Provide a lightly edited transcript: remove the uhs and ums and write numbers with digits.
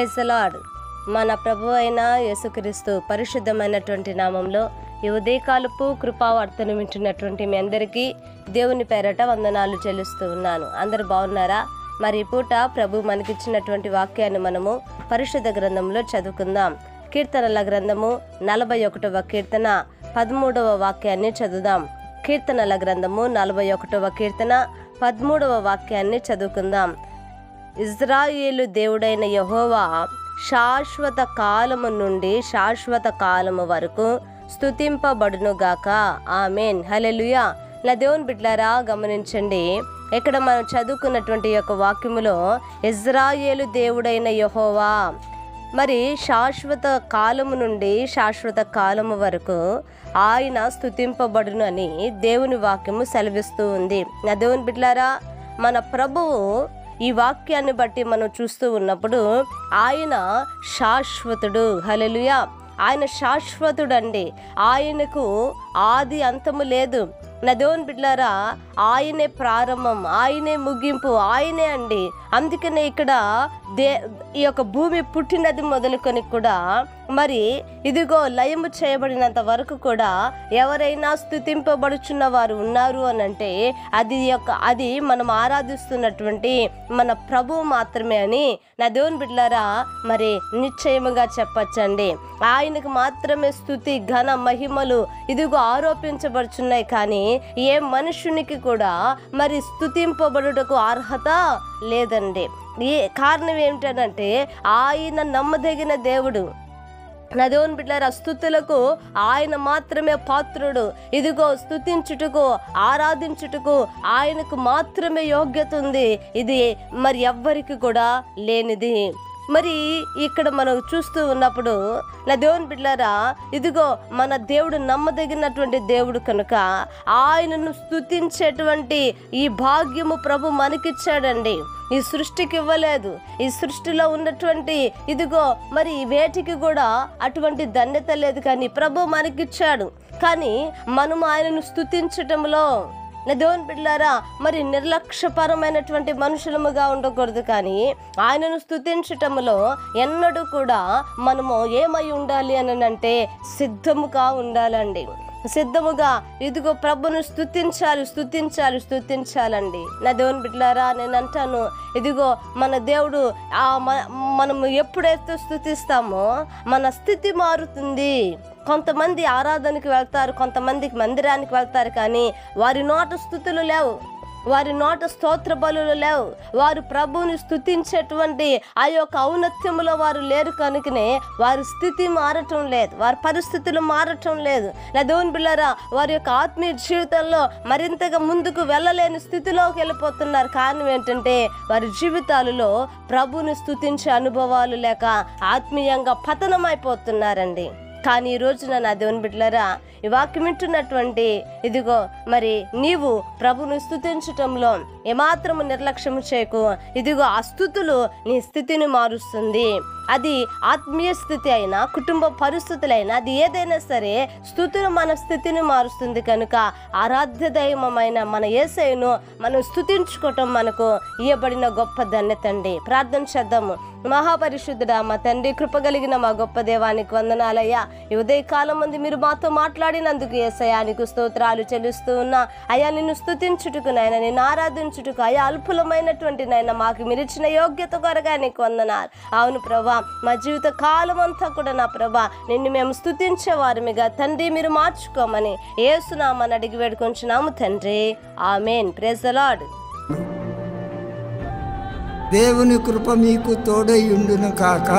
Praise the lord. మన ప్రభు అయిన యేసుక్రీస్తు పరిశుద్ధమైనటువంటి నామంలో ఈ ఉదయకాలపు కృపావార్తను వింటున్నటువంటి మీ అందరికీ దేవుని పేరట వందనాలు చెల్లిస్తూ ఉన్నాను. అందరు బాగున్నారా? మరి ఈ పూట ప్రభు మనకిచ్చినటువంటి వాక్యాన్ని మనము పరిశుద్ధ గ్రంథంలో చదువుకుందాం. కీర్తనల గ్రంథము 41వ కీర్తన 13వ వాక్యాన్ని చదువుదాం. కీర్తనల గ్రంథము 41వ కీర్తన 13వ వాక్యాన్ని చదువుకుందాం. ఇజ్రాయేలు దేవుడైన యెహోవా శాశ్వత కాలము నుండి శాశ్వత కాలము వరకు స్తుతింపబడునుగాక. ఆమేన్, హల్లెలూయా. నా దేవుని బిడ్డలారా, గమనించండి, ఇక్కడ మనం చదువుకున్నటువంటి యొక్క వాక్యములో ఇజ్రాయేలు దేవుడైన యెహోవా మరి శాశ్వత కాలము నుండి శాశ్వత కాలము వరకు ఆయన స్తుతింపబడును అని దేవుని వాక్యము సెలవిస్తూ ఉంది. నా దేవుని బిడ్డలారా, మన ప్రభువు ఈ వాక్యాన్ని బట్టి మనం చూస్తూ ఉన్నప్పుడు ఆయన శాశ్వతుడు. హల్లెలూయా. ఆయన శాశ్వతుడండి. ఆయనకు ఆది అంతము లేదు. నా దేవుని బిడ్డలారా, ఆయనే ప్రారంభం, ఆయనే ముగింపు, ఆయనే అండి. అందుకనే ఇక్కడ ఈ యొక్క భూమి పుట్టినది మొదలుకొని కూడా మరి ఇదిగో లయము చేయబడినంత వరకు కూడా ఎవరైనా స్తుతింపబడుచున్న వారు ఉన్నారు అని అంటే అది మనం ఆరాధిస్తున్నటువంటి మన ప్రభువు మాత్రమే అని నా దేవుని బిడ్డలారా మరి నిశ్చయముగా చెప్పచ్చండి. ఆయనకు మాత్రమే స్తుతి ఘన మహిమలు ఇదిగో ఆరోపించబడుచున్నాయి. కానీ ఏ మనుషునికి కూడా మరి స్తుతింపబడుటకు అర్హత లేదండి. ఈ కారణం ఏమిటంటే ఆయన నమ్మదగిన దేవుడు. నా దేవుని బిడ్డలారా, స్తుతులకు ఆయన మాత్రమే పాత్రుడు. ఇదిగో స్తుతించుటకు ఆరాధించుటకు ఆయనకు మాత్రమే యోగ్యత ఉంది. ఇది మరి ఎవ్వరికి కూడా లేనిది. మరి ఇక్కడ మనం చూస్తూ ఉన్నప్పుడు నా దేవుని బిడ్డలారా, ఇదిగో మన దేవుడు నమ్మదగినటువంటి దేవుడు కనుక ఆయనను స్తుతించేటువంటి ఈ భాగ్యము ప్రభు మనకిచ్చాడండి. ఈ సృష్టికి ఇవ్వలేదు. ఈ సృష్టిలో ఉన్నటువంటి ఇదిగో మరి వేటికి కూడా అటువంటి ధన్యత లేదు, కానీ ప్రభు మనకిచ్చాడు. కానీ మనం ఆయనను స్తుతించటంలో నా దేవుని బిడ్డలారా మరి నిర్లక్ష్యపరమైనటువంటి మనుషులముగా ఉండకూడదు, కానీ ఆయనను స్తుతించటంలో ఎన్నడూ కూడా మనము ఏమై ఉండాలి అని అంటే సిద్ధముగా ఉండాలండి. సిద్ధముగా ఇదిగో ప్రభును స్తుతించాలండి. నా దేవుని బిడ్డలారా, నేను అంటాను, ఇదిగో మన దేవుడు మనము ఎప్పుడైతే స్తుతిస్తామో మన స్థితి మారుతుంది. కొంతమంది ఆరాధనకి వెళ్తారు, కొంతమందికి మందిరానికి వెళ్తారు, కానీ వారి నోట స్తుతులు లేవు, వారి నోట స్తోత్ర బలులు లేవు. వారు ప్రభువుని స్తుతించేటువంటి ఆ యొక్క ఔన్నత్యములో వారు లేరు కనుకనే వారి స్థితి మారటం లేదు, వారి పరిస్థితులు మారటం లేదు. నా దేవుని బిడ్డలారా, వారి యొక్క ఆత్మీయ జీవితంలో మరింతగా ముందుకు వెళ్ళలేని స్థితిలోకి వెళ్ళిపోతున్నారు. కారణం ఏంటంటే వారి జీవితాలలో ప్రభువుని స్తుతించే అనుభవాలు లేక ఆత్మీయంగా పతనమైపోతున్నారండి. కానీ ఈ రోజున నా దేవుని బిడ్డలారా, ఈ వాక్యం వింటున్నటువంటి ఇదిగో మరి నీవు ప్రభును స్తుతించటంలో ఏమాత్రము నిర్లక్ష్యం చేయకు. ఇదిగో ఆ స్తుతులు నీ స్థితిని మారుస్తుంది. అది ఆత్మీయ స్థితి అయినా కుటుంబ పరిస్థితులైనా అది ఏదైనా సరే స్తుతులు మన స్థితిని మారుస్తుంది. కనుక ఆరాధ్య దైవమైన మన యేసయ్యను మనం స్తుతించుకోవటం మనకు ఇవ్వబడిన గొప్ప ధన్యత అండి. ప్రార్థన చేద్దాము. మహాపరిశుద్ధుడా మా తండ్రి, కృపగలిగిన మా గొప్ప దేవానికి వందనాలయ్యా. ఈ ఉదయకాలం మంది మీరు మాతో మాట్లాడినందుకు యేసయ్యా నీకు స్తోత్రాలు చెల్లిస్తూ ఉన్నా. అయ్యా నిన్ను స్తుతించుటకు నాయన, నిన్ను ఆరాధించుటకు అయ్యా అల్పులమైనటువంటి నాయన మాకు మీరు ఇచ్చిన యోగ్యత కొరగా నీకు వందనాలు. అవును ప్రభా, మా జీవిత కాలం అంతా కూడా నా ప్రభా నిన్ను మేము స్తుతించే వారిమిగా తండ్రి మీరు మార్చుకోమని యేసు నామమున అడిగి వేడుకొంచున్నాము తండ్రి. ఆమేన్. Praise the Lord. దేవుని కృప మీకు తోడై ఉండును కాక.